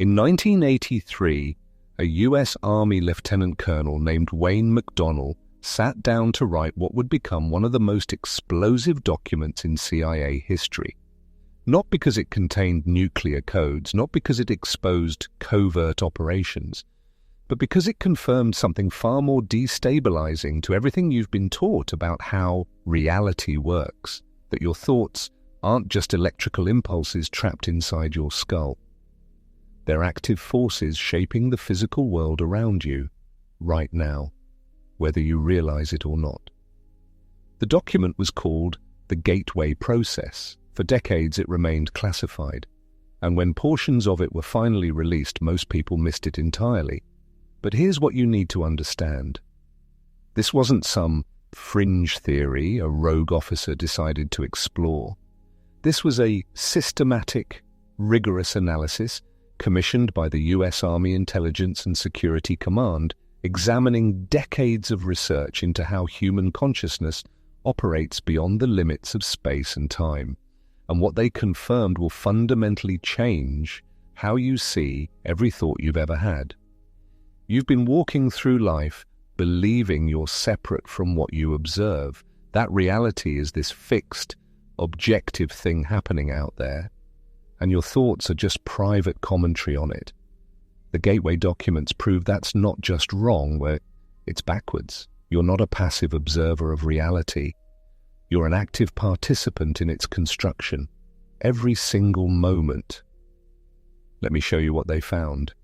In 1983, a U.S. Army lieutenant colonel named Wayne McDonnell sat down to write what would become one of the most explosive documents in CIA history. Not because it contained nuclear codes, not because it exposed covert operations, but because it confirmed something far more destabilizing to everything you've been taught about how reality works, that your thoughts aren't just electrical impulses trapped inside your skull. They're active forces shaping the physical world around you, right now, whether you realize it or not. The document was called the Gateway Process. For decades it remained classified, and when portions of it were finally released, most people missed it entirely. But here's what you need to understand. This wasn't some fringe theory a rogue officer decided to explore. This was a systematic, rigorous analysis commissioned by the U.S. Army Intelligence and Security Command, examining decades of research into how human consciousness operates beyond the limits of space and time. And what they confirmed will fundamentally change how you see every thought you've ever had. You've been walking through life believing you're separate from what you observe. That reality is this fixed, objective thing happening out there, and your thoughts are just private commentary on it. The Gateway documents prove that's not just wrong, where it's backwards. You're not a passive observer of reality. You're an active participant in its construction, every single moment. Let me show you what they found.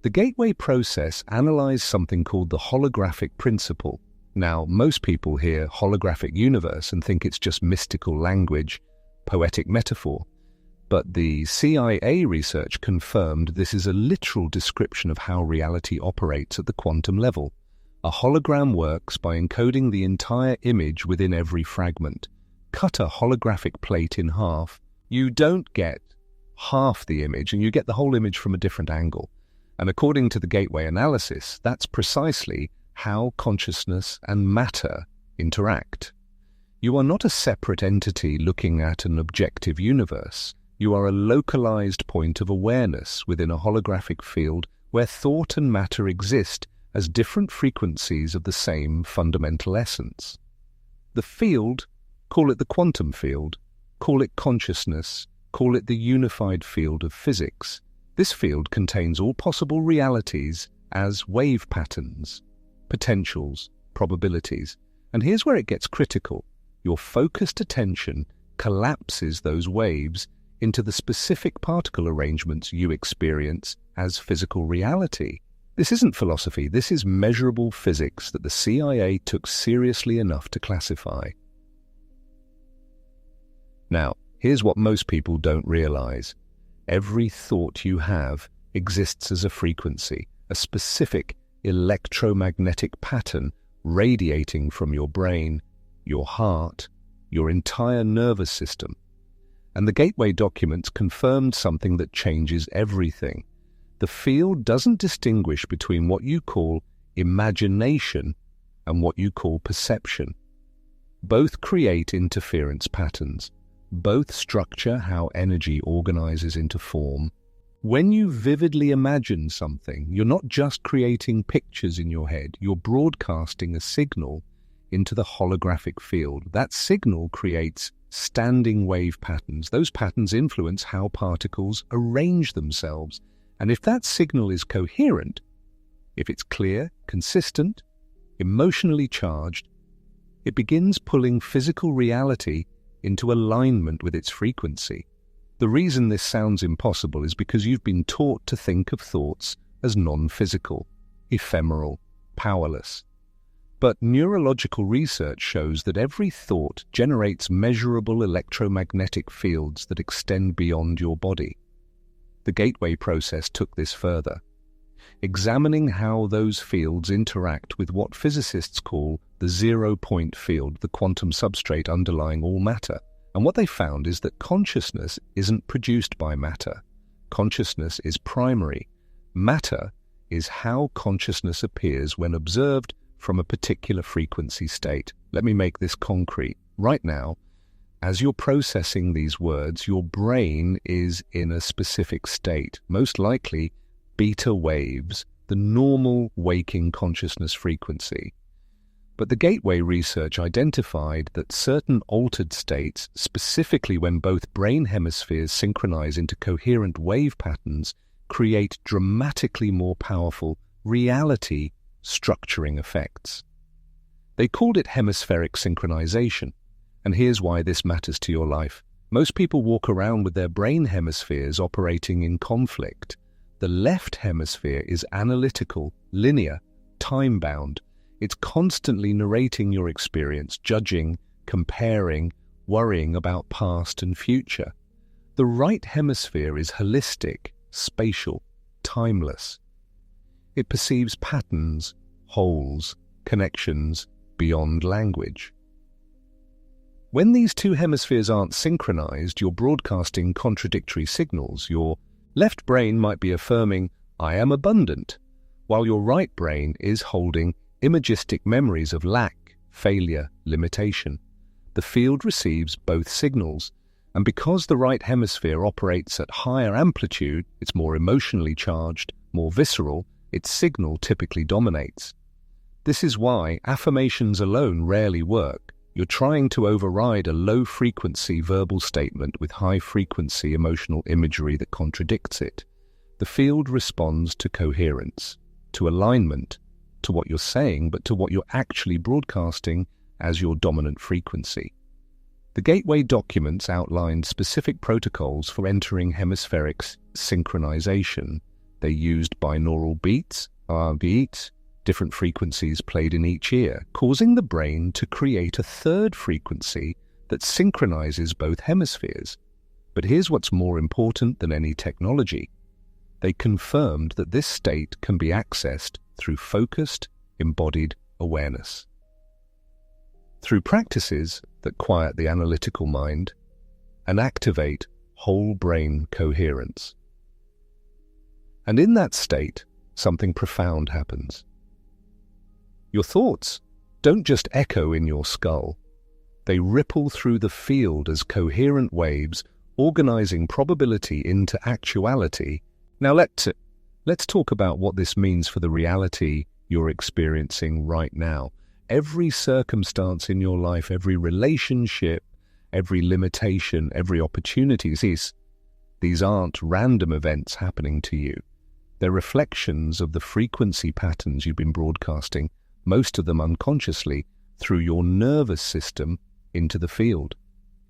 The Gateway Process analyzed something called the holographic principle. Now, most people hear holographic universe and think it's just mystical language, poetic metaphor. But the CIA research confirmed this is a literal description of how reality operates at the quantum level. A hologram works by encoding the entire image within every fragment. Cut a holographic plate in half, you don't get half the image, and you get the whole image from a different angle. And according to the Gateway analysis, that's precisely how consciousness and matter interact. You are not a separate entity looking at an objective universe. You are a localized point of awareness within a holographic field where thought and matter exist as different frequencies of the same fundamental essence. The field, call it the quantum field, call it consciousness, call it the unified field of physics. This field contains all possible realities as wave patterns, potentials, probabilities. And here's where it gets critical. Your focused attention collapses those waves into the specific particle arrangements you experience as physical reality. This isn't philosophy, this is measurable physics that the CIA took seriously enough to classify. Now, here's what most people don't realize. Every thought you have exists as a frequency, a specific electromagnetic pattern radiating from your brain, your heart, your entire nervous system. And the Gateway documents confirmed something that changes everything. The field doesn't distinguish between what you call imagination and what you call perception. Both create interference patterns. Both structure how energy organizes into form. When you vividly imagine something, you're not just creating pictures in your head, you're broadcasting a signal into the holographic field. That signal creates standing wave patterns. Those patterns influence how particles arrange themselves. And if that signal is coherent, if it's clear, consistent, emotionally charged, it begins pulling physical reality into alignment with its frequency. The reason this sounds impossible is because you've been taught to think of thoughts as non-physical, ephemeral, powerless. But neurological research shows that every thought generates measurable electromagnetic fields that extend beyond your body. The Gateway process took this further, examining how those fields interact with what physicists call the zero-point field, the quantum substrate underlying all matter. And what they found is that consciousness isn't produced by matter. Consciousness is primary. Matter is how consciousness appears when observed from a particular frequency state. Let me make this concrete. Right now, As you're processing these words, your brain is in a specific state, most likely beta waves, the normal waking consciousness frequency. But the Gateway research identified that certain altered states, specifically when both brain hemispheres synchronize into coherent wave patterns, create dramatically more powerful reality structuring effects. They called it hemispheric synchronization, and here's why this matters to your life. Most people walk around with their brain hemispheres operating in conflict. The left hemisphere is analytical, linear, time-bound. It's constantly narrating your experience, judging, comparing, worrying about past and future. The right hemisphere is holistic, spatial, timeless. It perceives patterns, wholes, connections beyond language. When these two hemispheres aren't synchronized, you're broadcasting contradictory signals. Your left brain might be affirming, "I am abundant," while your right brain is holding imagistic memories of lack, failure, limitation. The field receives both signals, and because the right hemisphere operates at higher amplitude, it's more emotionally charged, more visceral, its signal typically dominates. This is why affirmations alone rarely work. You're trying to override a low-frequency verbal statement with high-frequency emotional imagery that contradicts it. The field responds to coherence, to alignment, to what you're saying, but to what you're actually broadcasting as your dominant frequency. The Gateway documents outlined specific protocols for entering hemispheric synchronization. They used binaural beats, different frequencies played in each ear, causing the brain to create a third frequency that synchronizes both hemispheres. But here's what's more important than any technology. They confirmed that this state can be accessed through focused, embodied awareness. Through practices that quiet the analytical mind and activate whole brain coherence. And in that state, something profound happens. Your thoughts don't just echo in your skull. They ripple through the field as coherent waves, organizing probability into actuality. Now let's talk about what this means for the reality you're experiencing right now. Every circumstance in your life, every relationship, every limitation, every opportunity, these aren't random events happening to you. They're reflections of the frequency patterns you've been broadcasting, most of them unconsciously, through your nervous system into the field.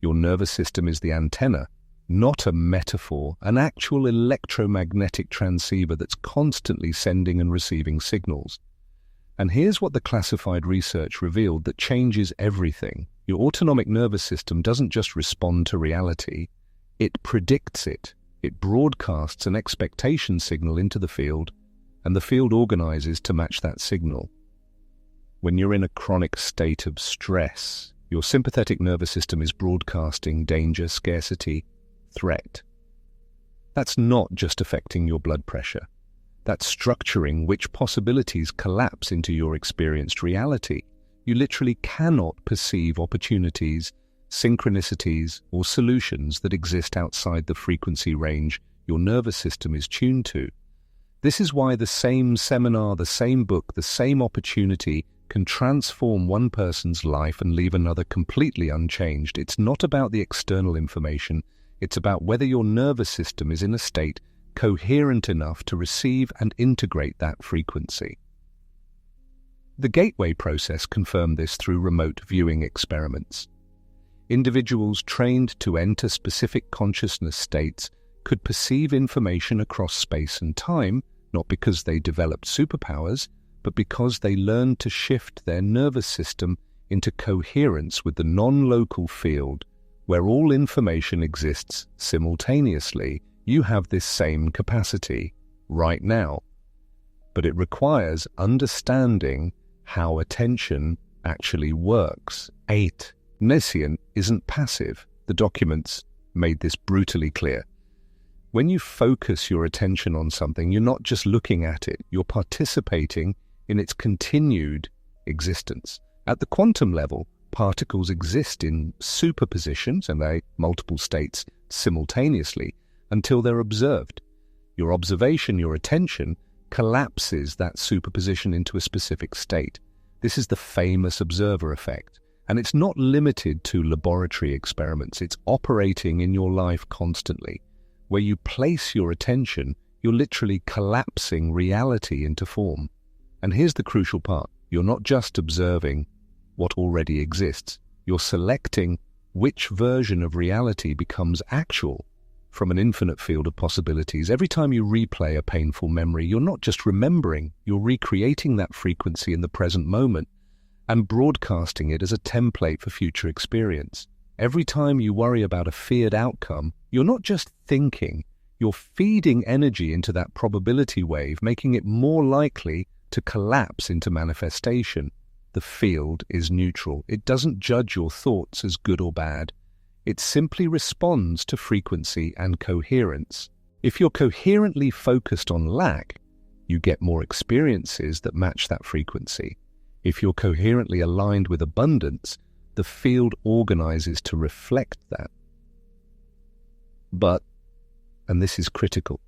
Your nervous system is the antenna, not a metaphor, an actual electromagnetic transceiver that's constantly sending and receiving signals. And here's what the classified research revealed that changes everything. Your autonomic nervous system doesn't just respond to reality, it predicts it. It broadcasts an expectation signal into the field, and the field organizes to match that signal. When you're in a chronic state of stress, your sympathetic nervous system is broadcasting danger, scarcity, threat. That's not just affecting your blood pressure. That's structuring which possibilities collapse into your experienced reality. You literally cannot perceive opportunities, synchronicities, or solutions that exist outside the frequency range your nervous system is tuned to. This is why the same seminar, the same book, the same opportunity can transform one person's life and leave another completely unchanged. It's not about the external information. It's about whether your nervous system is in a state coherent enough to receive and integrate that frequency. The Gateway process confirmed this through remote viewing experiments. Individuals trained to enter specific consciousness states could perceive information across space and time, not because they developed superpowers, but because they learned to shift their nervous system into coherence with the non-local field, where all information exists simultaneously. You have this same capacity right now, but it requires understanding how attention actually works. 8. Nescience isn't passive. The documents made this brutally clear. When you focus your attention on something, you're not just looking at it, you're participating in its continued existence. At the quantum level, Particles exist in superpositions, and they multiple states simultaneously, until they're observed. Your observation, your attention, collapses that superposition into a specific state. This is the famous observer effect. And it's not limited to laboratory experiments. It's operating in your life constantly. Where you place your attention, you're literally collapsing reality into form. And here's the crucial part. You're not just observing what already exists. You're selecting which version of reality becomes actual from an infinite field of possibilities. Every time you replay a painful memory, you're not just remembering, you're recreating that frequency in the present moment and broadcasting it as a template for future experience. Every time you worry about a feared outcome, you're not just thinking, you're feeding energy into that probability wave, making it more likely to collapse into manifestation. The field is neutral. It doesn't judge your thoughts as good or bad. It simply responds to frequency and coherence. If you're coherently focused on lack, you get more experiences that match that frequency. If you're coherently aligned with abundance, the field organizes to reflect that. But, and this is critical,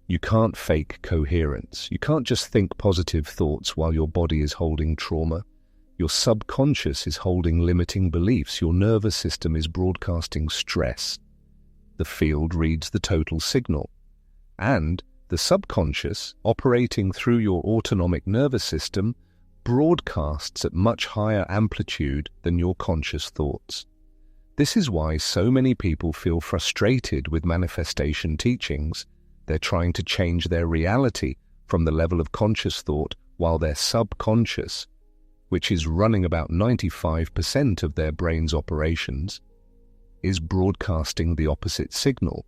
you can't fake coherence. You can't just think positive thoughts while your body is holding trauma. Your subconscious is holding limiting beliefs. Your nervous system is broadcasting stress. The field reads the total signal. And the subconscious, operating through your autonomic nervous system, broadcasts at much higher amplitude than your conscious thoughts. This is why so many people feel frustrated with manifestation teachings. They're trying to change their reality from the level of conscious thought while their subconscious, which is running about 95% of their brain's operations, is broadcasting the opposite signal.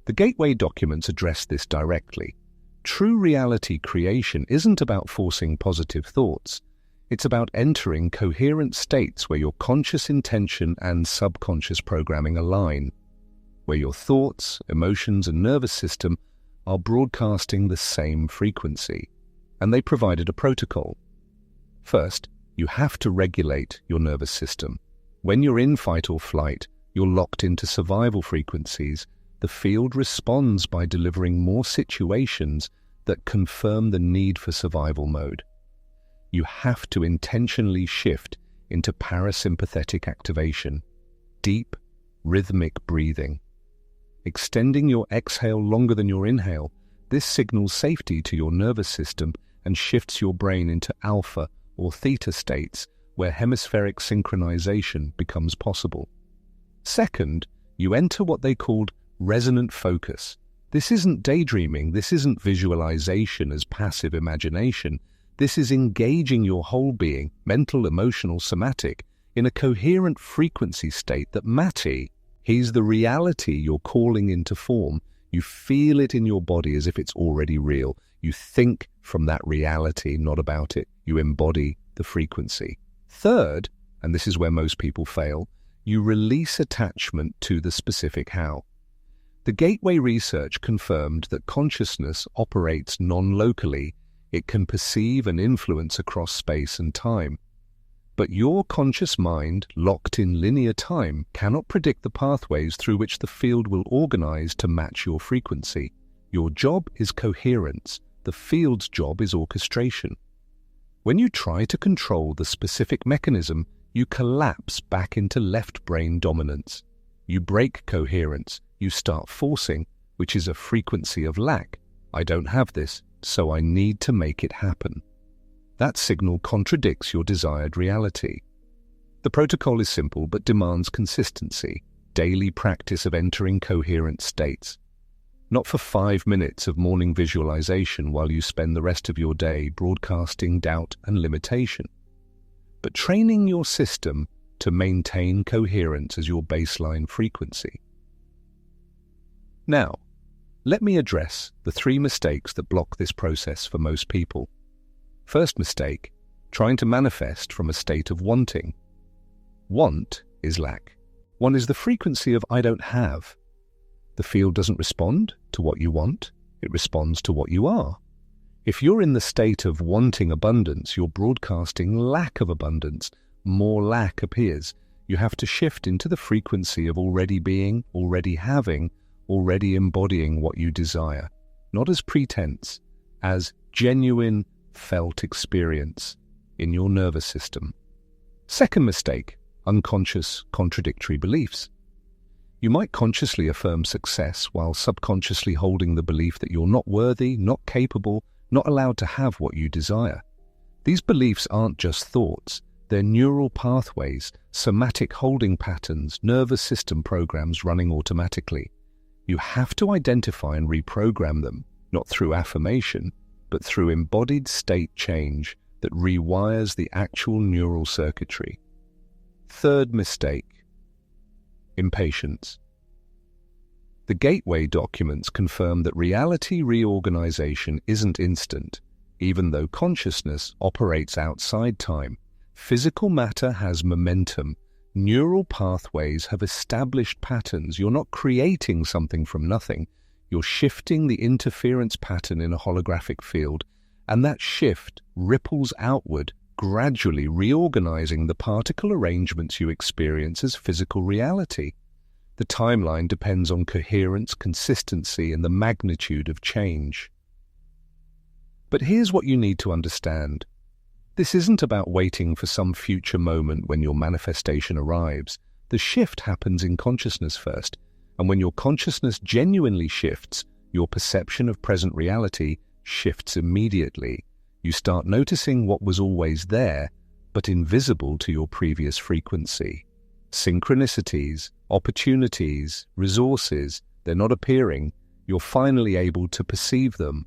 The Gateway documents address this directly. True reality creation isn't about forcing positive thoughts. It's about entering coherent states where your conscious intention and subconscious programming align, where your thoughts, emotions, and nervous system are broadcasting the same frequency. And they provided a protocol. First, you have to regulate your nervous system. When you're in fight or flight, you're locked into survival frequencies. The field responds by delivering more situations that confirm the need for survival mode. You have to intentionally shift into parasympathetic activation, deep, rhythmic breathing. Extending your exhale longer than your inhale, this signals safety to your nervous system and shifts your brain into alpha or theta states where hemispheric synchronization becomes possible. Second, you enter what they called resonant focus. This isn't daydreaming, this isn't visualization as passive imagination. This is engaging your whole being, mental, emotional, somatic, in a coherent frequency state that he's the reality you're calling into form. You feel it in your body as if it's already real. You think from that reality, not about it. You embody the frequency. Third, and this is where most people fail, you release attachment to the specific how. The Gateway research confirmed that consciousness operates non-locally. It can perceive and influence across space and time. But your conscious mind, locked in linear time, cannot predict the pathways through which the field will organize to match your frequency. Your job is coherence. The field's job is orchestration. When you try to control the specific mechanism, you collapse back into left brain dominance. You break coherence. You start forcing, which is a frequency of lack. I don't have this, so I need to make it happen. That signal contradicts your desired reality. The protocol is simple but demands consistency, daily practice of entering coherent states. Not for 5 minutes of morning visualization while you spend the rest of your day broadcasting doubt and limitation, but training your system to maintain coherence as your baseline frequency. Now, let me address the 3 mistakes that block this process for most people. First mistake, trying to manifest from a state of wanting. Want is lack. One is the frequency of I don't have. The field doesn't respond to what you want, it responds to what you are. If you're in the state of wanting abundance, you're broadcasting lack of abundance. more lack appears. You have to shift into the frequency of already being, already having, already embodying what you desire, not as pretense, as genuine felt experience in your nervous system. Second mistake, unconscious contradictory beliefs. You might consciously affirm success while subconsciously holding the belief that you're not worthy, not capable, not allowed to have what you desire. These beliefs aren't just thoughts, they're neural pathways, somatic holding patterns, nervous system programs running automatically. You have to identify and reprogram them, not through affirmation, but through embodied state change that rewires the actual neural circuitry. Third mistake, impatience. The gateway documents confirm that reality reorganization isn't instant. Even though consciousness operates outside time, physical matter has momentum. Neural pathways have established patterns. You're not creating something from nothing. You're shifting the interference pattern in a holographic field, and that shift ripples outward, gradually reorganizing the particle arrangements you experience as physical reality. The timeline depends on coherence, consistency, and the magnitude of change. But here's what you need to understand. This isn't about waiting for some future moment when your manifestation arrives. The shift happens in consciousness first, and when your consciousness genuinely shifts, your perception of present reality shifts immediately. You start noticing what was always there, but invisible to your previous frequency. Synchronicities, opportunities, resources, they're not appearing. You're finally able to perceive them.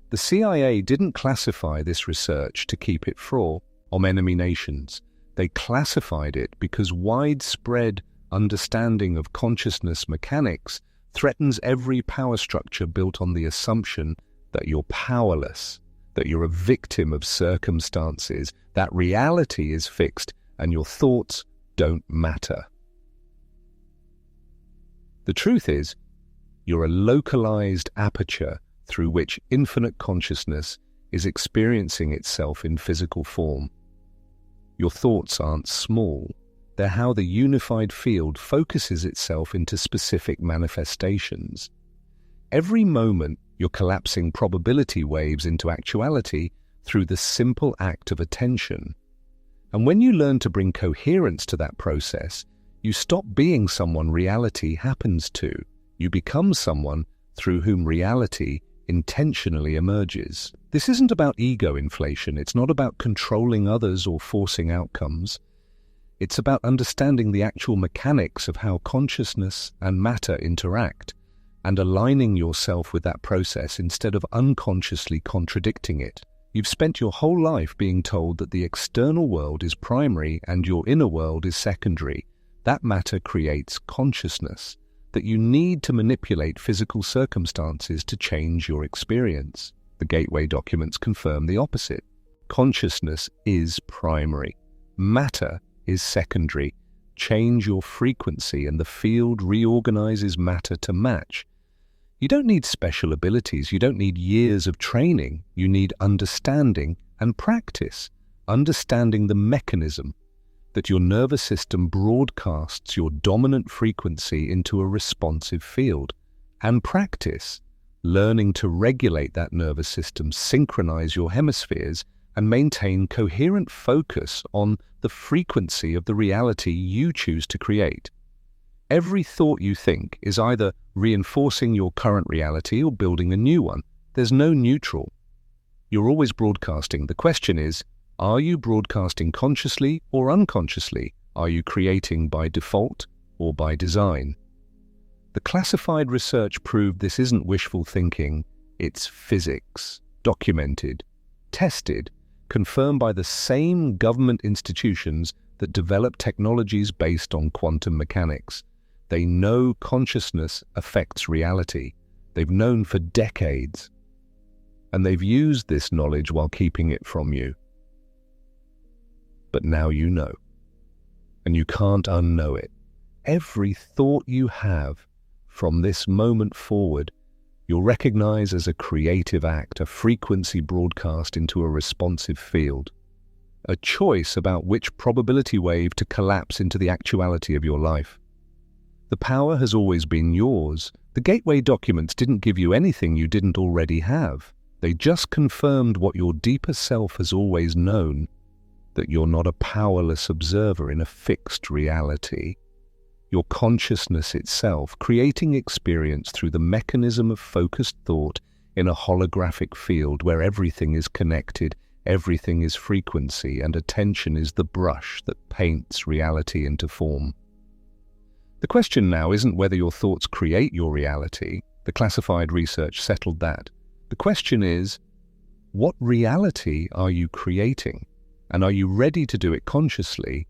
The CIA didn't classify this research to keep it from enemy nations. They classified it because widespread understanding of consciousness mechanics threatens every power structure built on the assumption that you're powerless, that you're a victim of circumstances, that reality is fixed and your thoughts don't matter. The truth is, you're a localized aperture through which infinite consciousness is experiencing itself in physical form. Your thoughts aren't small. They're how the unified field focuses itself into specific manifestations. Every moment, you're collapsing probability waves into actuality through the simple act of attention. And when you learn to bring coherence to that process, you stop being someone reality happens to. You become someone through whom reality intentionally emerges. This isn't about ego inflation. It's not about controlling others or forcing outcomes. It's about understanding the actual mechanics of how consciousness and matter interact and aligning yourself with that process instead of unconsciously contradicting it. You've spent your whole life being told that the external world is primary and your inner world is secondary. That matter creates consciousness, that you need to manipulate physical circumstances to change your experience. The gateway documents confirm the opposite. Consciousness is primary. Matter is secondary. Change your frequency and the field reorganizes matter to match. You don't need special abilities. You don't need years of training. You need understanding and practice. Understanding the mechanism that your nervous system broadcasts your dominant frequency into a responsive field, and practice learning to regulate that nervous system, synchronize your hemispheres, and maintain coherent focus on the frequency of the reality you choose to create. Every thought you think is either reinforcing your current reality or building a new one. There's no neutral. You're always broadcasting. The question is, are you broadcasting consciously or unconsciously? Are you creating by default or by design? The classified research proved this isn't wishful thinking, it's physics, documented, tested, confirmed by the same government institutions that develop technologies based on quantum mechanics. They know consciousness affects reality. They've known for decades. And they've used this knowledge while keeping it from you. But now you know, and you can't unknow it. Every thought you have from this moment forward, you'll recognize as a creative act, a frequency broadcast into a responsive field. a choice about which probability wave to collapse into the actuality of your life. The power has always been yours. The gateway documents didn't give you anything you didn't already have. They just confirmed what your deeper self has always known, that you're not a powerless observer in a fixed reality. Your consciousness itself, creating experience through the mechanism of focused thought in a holographic field where everything is connected, everything is frequency, and attention is the brush that paints reality into form. The question now isn't whether your thoughts create your reality. The classified research settled that. The question is, what reality are you creating? And are you ready to do it consciously